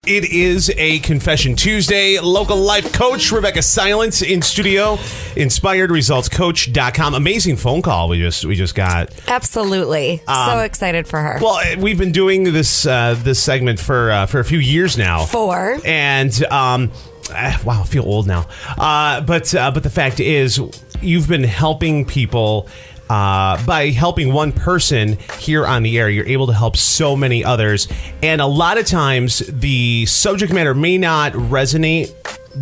It is a Confession Tuesday. Local life coach Rebecca Silence in studio. InspiredResultsCoach.com. Amazing phone call we just got. Absolutely. So excited for her. Well, we've been doing this segment for a few years now. And wow, I feel old now. But the fact is, you've been helping people. By helping one person here on the air, you're able to help so many others. And a lot of times the subject matter may not resonate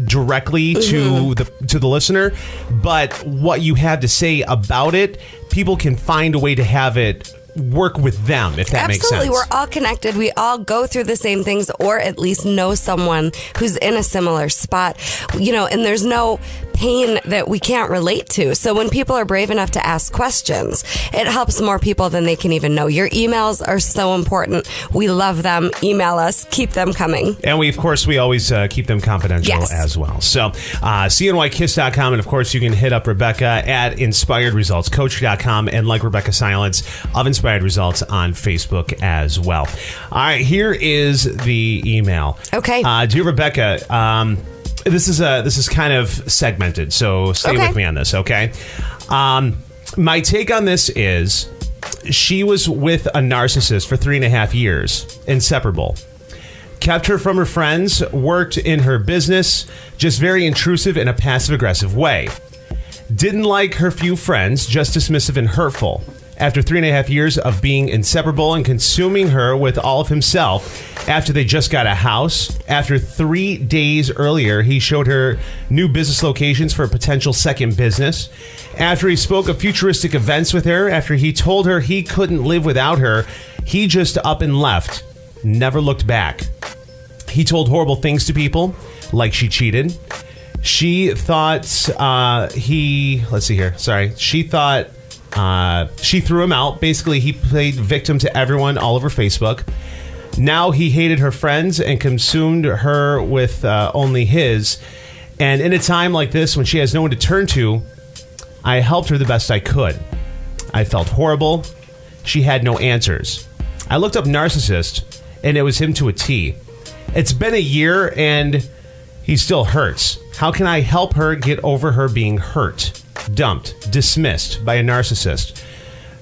directly to the listener, but what you have to say about it, people can find a way to have it work with them, if that makes sense. Absolutely. We're all connected. We all go through the same things, or at least know someone who's in a similar spot, and there's no pain that we can't relate to. So when people are brave enough to ask questions, it helps more people than they can even know. Your emails are so important. We love them. Email us. Keep them coming. And we always keep them confidential as well. So CNYKiss.com. And of course, you can hit up Rebecca at InspiredResultsCoach.com and like Rebecca Silence of Inspired Results on Facebook as well. All right, here is the email. Okay. Dear Rebecca, this is kind of segmented, so stay with me on this, okay? My take on this is she was with a narcissist for 3.5 years, inseparable. Kept her from her friends, worked in her business, just very intrusive in a passive-aggressive way. Didn't like her few friends, just dismissive and hurtful. After 3.5 years of being inseparable and consuming her with all of himself, after they just got a house, after 3 days earlier, he showed her new business locations for a potential second business. After he spoke of futuristic events with her, after he told her he couldn't live without her, he just up and left, never looked back. He told horrible things to people, like she cheated. She thought she threw him out. Basically, he played victim to everyone all over Facebook. Now he hated her friends and consumed her with only his. And in a time like this, when she has no one to turn to, I helped her the best I could. I felt horrible. She had no answers. I looked up narcissist, and it was him to a T. It's been a year, and he still hurts. How can I help her get over her being hurt, dumped, dismissed by a narcissist?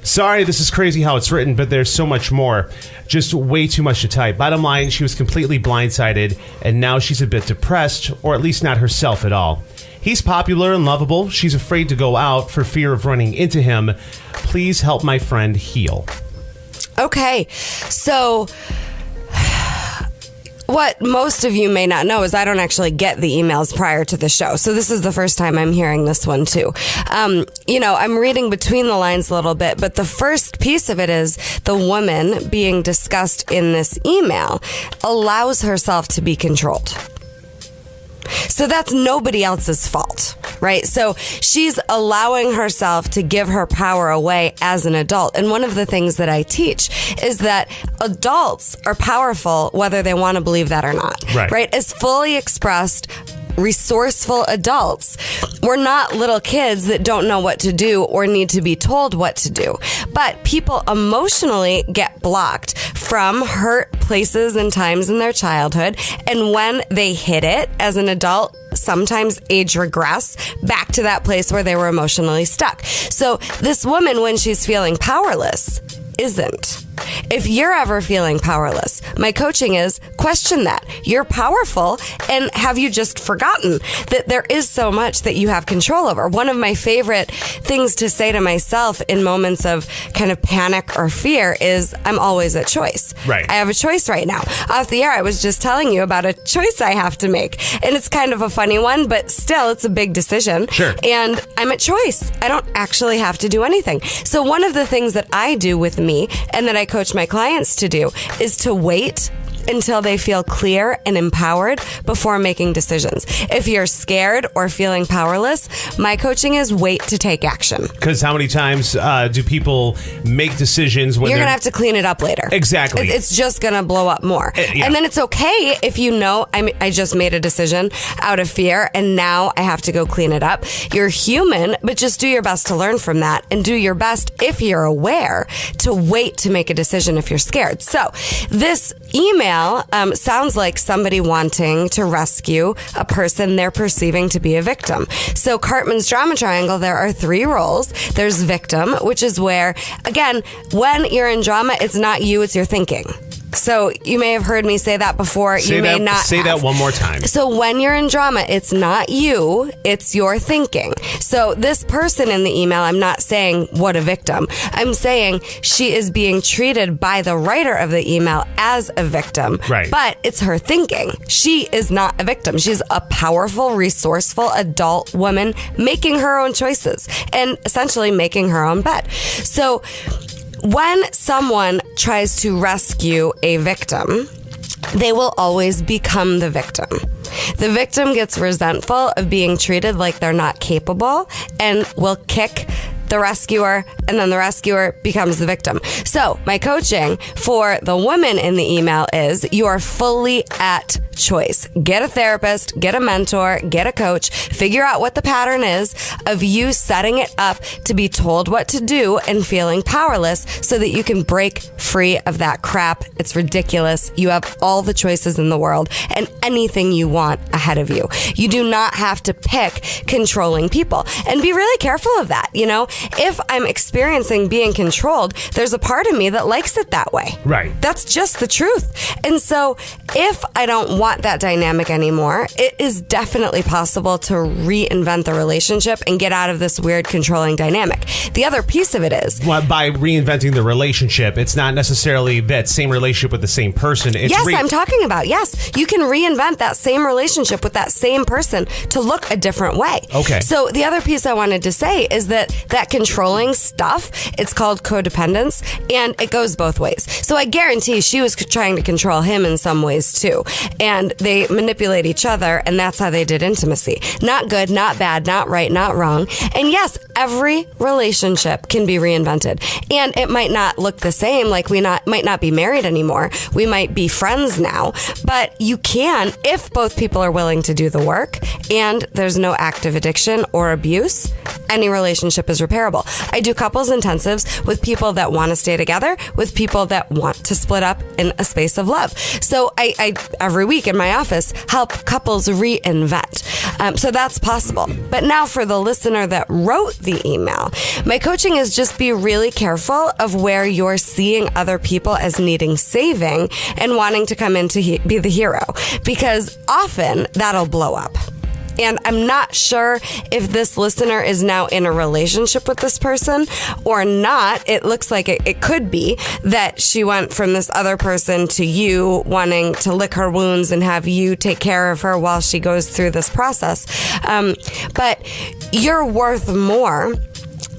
Sorry, this is crazy how it's written, but there's so much more. Just way too much to type. Bottom line, she was completely blindsided, and now she's a bit depressed, or at least not herself at all. He's popular and lovable. She's afraid to go out for fear of running into him. Please help my friend heal. Okay, so what most of you may not know is I don't actually get the emails prior to the show. So this is the first time I'm hearing this one too. I'm reading between the lines a little bit, but the first piece of it is the woman being discussed in this email allows herself to be controlled. So that's nobody else's fault, right? So she's allowing herself to give her power away as an adult. And one of the things that I teach is that adults are powerful whether they want to believe that or not, right? As fully expressed, resourceful adults. We're not little kids that don't know what to do or need to be told what to do. But people emotionally get blocked from hurt places and times in their childhood. And when they hit it as an adult, sometimes age regress back to that place where they were emotionally stuck. So this woman, when she's feeling powerless, isn't. If you're ever feeling powerless, my coaching is question that. You're powerful, and have you just forgotten that there is so much that you have control over? One of my favorite things to say to myself in moments of kind of panic or fear is I'm always at choice. Right. I have a choice right now. Off the air, I was just telling you about a choice I have to make, and it's kind of a funny one, but still it's a big decision. Sure. And I'm at choice. I don't actually have to do anything. So one of the things that I do with me and that I coach my clients to do is to wait until they feel clear and empowered before making decisions. If you're scared or feeling powerless, my coaching is wait to take action. Because how many times do people make decisions when you're going to have to clean it up later? Exactly. It's just going to blow up more. Yeah. And then it's okay if you know I just made a decision out of fear and now I have to go clean it up. You're human, but just do your best to learn from that and do your best, if you're aware, to wait to make a decision if you're scared. So this email email sounds like somebody wanting to rescue a person they're perceiving to be a victim. So Cartman's drama triangle, there are 3 roles. There's victim, which is where, again, when you're in drama, it's not you, it's your thinking. So you may have heard me say that before. You may not. Say that one more time. So when you're in drama, it's not you, it's your thinking. So this person in the email, I'm not saying what a victim. I'm saying she is being treated by the writer of the email as a victim. Right. But it's her thinking. She is not a victim. She's a powerful, resourceful adult woman making her own choices and essentially making her own bed. So when someone tries to rescue a victim, they will always become the victim. The victim gets resentful of being treated like they're not capable and will kick the rescuer, and then the rescuer becomes the victim. So my coaching for the woman in the email is you are fully at choice. Get a therapist, get a mentor, get a coach, figure out what the pattern is of you setting it up to be told what to do and feeling powerless so that you can break free of that crap. It's ridiculous. You have all the choices in the world and anything you want ahead of you. You do not have to pick controlling people, and be really careful of that. You know, if I'm experiencing being controlled, there's a part of me that likes it that way. Right. That's just the truth. And so if I don't want that dynamic anymore, it is definitely possible to reinvent the relationship and get out of this weird controlling dynamic. The other piece of it is, well, by reinventing the relationship, it's not necessarily that same relationship with the same person. It's yes, I'm talking about, yes. You can reinvent that same relationship with that same person to look a different way. Okay. So the other piece I wanted to say is that controlling stuff, it's called codependence, and it goes both ways. So I guarantee she was trying to control him in some ways too. And they manipulate each other, and that's how they did intimacy. Not good, not bad, not right, not wrong. And yes, every relationship can be reinvented. And it might not look the same, like might not be married anymore. We might be friends now. But you can, if both people are willing to do the work and there's no active addiction or abuse, any relationship is repairable. I do couples intensives with people that want to stay together, with people that want to split up in a space of love. So I every week in my office help couples reinvent. So that's possible. But now for the listener that wrote the email, my coaching is just be really careful of where you're seeing other people as needing saving and wanting to come in to be the hero, because often that'll blow up. And I'm not sure if this listener is now in a relationship with this person or not. It looks like it could be that she went from this other person to you wanting to lick her wounds and have you take care of her while she goes through this process. But you're worth more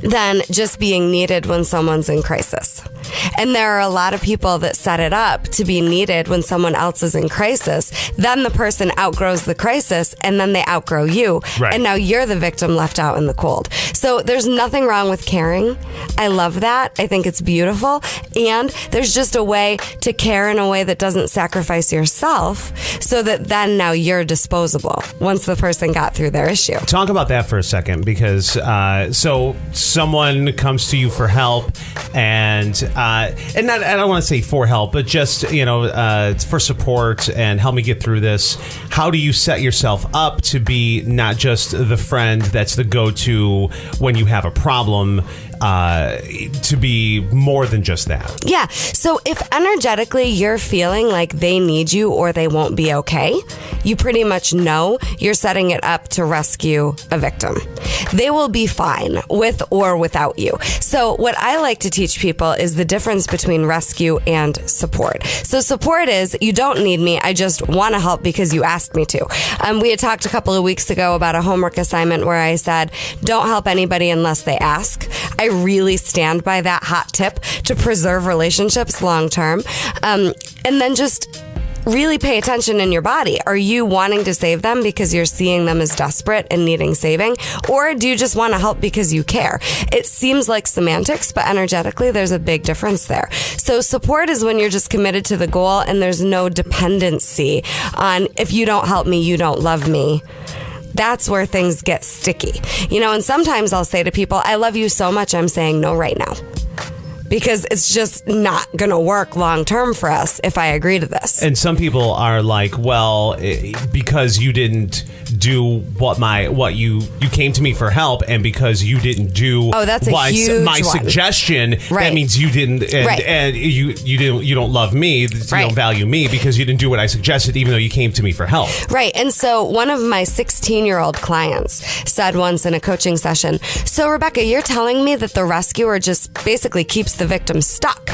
than just being needed when someone's in crisis. And there are a lot of people that set it up to be needed when someone else is in crisis. Then the person outgrows the crisis, and then they outgrow you. Right. And now you're the victim left out in the cold. So there's nothing wrong with caring. I love that. I think it's beautiful. And there's just a way to care in a way that doesn't sacrifice yourself, so that then now you're disposable once the person got through their issue. Talk about that for a second, because so someone comes to you for help, and not, I don't want to say for help, but just, for support and help me get through this. How do you set yourself up to be not just the friend that's the go-to when you have a problem, to be more than just that? Yeah. So if energetically you're feeling like they need you or they won't be okay, you pretty much know you're setting it up to rescue a victim. They will be fine with or without you. So what I like to teach people is the difference between rescue and support. So support is, you don't need me, I just want to help because you asked me to. We had talked a couple of weeks ago about a homework assignment where I said, don't help anybody unless they ask. I really stand by that hot tip to preserve relationships long term. And then just really pay attention in your body. Are you wanting to save them because you're seeing them as desperate and needing saving? Or do you just want to help because you care? It seems like semantics, but energetically there's a big difference there. So support is when you're just committed to the goal and there's no dependency on, if you don't help me, you don't love me. That's where things get sticky. And sometimes I'll say to people, I love you so much, I'm saying no right now. because it's just not going to work long term for us if I agree to this. And some people are like, well, because you didn't do what you came to me for help, and because you didn't do that's a huge my one. Suggestion, that means you didn't, and you don't love me, you don't value me because you didn't do what I suggested, even though you came to me for help. Right. And so one of my 16-year-old clients said once in a coaching session, so Rebecca, you're telling me that the rescuer just basically keeps the victim stuck.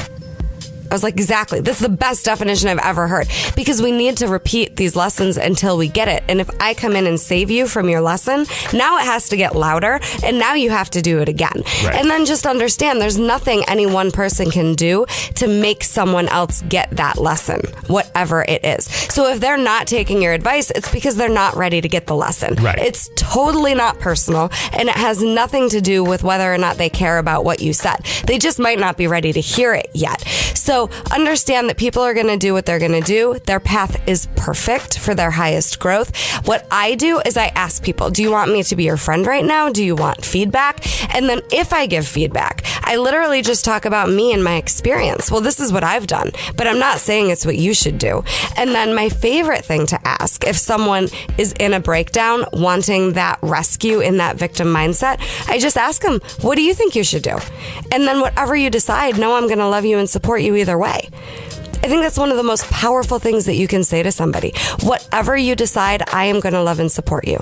I was like, exactly. That's the best definition I've ever heard, because we need to repeat these lessons until we get it. And if I come in and save you from your lesson, now it has to get louder, and now you have to do it again. Right. And then just understand there's nothing any one person can do to make someone else get that lesson, whatever it is. So if they're not taking your advice, it's because they're not ready to get the lesson. Right. It's totally not personal, and it has nothing to do with whether or not they care about what you said. They just might not be ready to hear it yet. So understand that people are going to do what they're going to do. Their path is perfect for their highest growth. What I do is I ask people, do you want me to be your friend right now? Do you want feedback? And then if I give feedback, I literally just talk about me and my experience. Well, this is what I've done, but I'm not saying it's what you should do. And then my favorite thing to ask, if someone is in a breakdown wanting that rescue in that victim mindset, I just ask them, what do you think you should do? And then whatever you decide, know I'm going to love you and support you either way. I think that's one of the most powerful things that you can say to somebody. Whatever you decide, I am going to love and support you,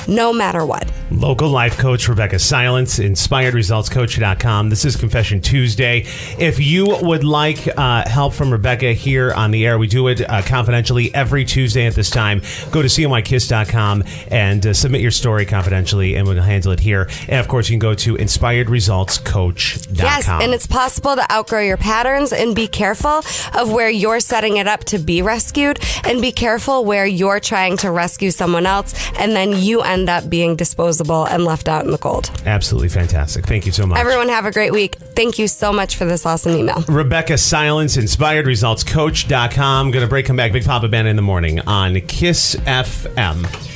no matter what. Local life coach Rebecca Silence, InspiredResultsCoach.com. This is Confession Tuesday. If you would like help from Rebecca here on the air, we do it confidentially every Tuesday at this time. Go to CNYKiss.com and submit your story confidentially, and we'll handle it here. And of course, you can go to InspiredResultsCoach.com. Yes, and it's possible to outgrow your patterns, and be careful of where you're setting it up to be rescued, and be careful where you're trying to rescue someone else and then you end up being disposable and left out in the cold. Absolutely fantastic. Thank you so much. Everyone have a great week. Thank you so much for this awesome email. Rebecca Silence, InspiredResultsCoach.com. Going to break, come back, Big Papa Ben in the morning on Kiss FM.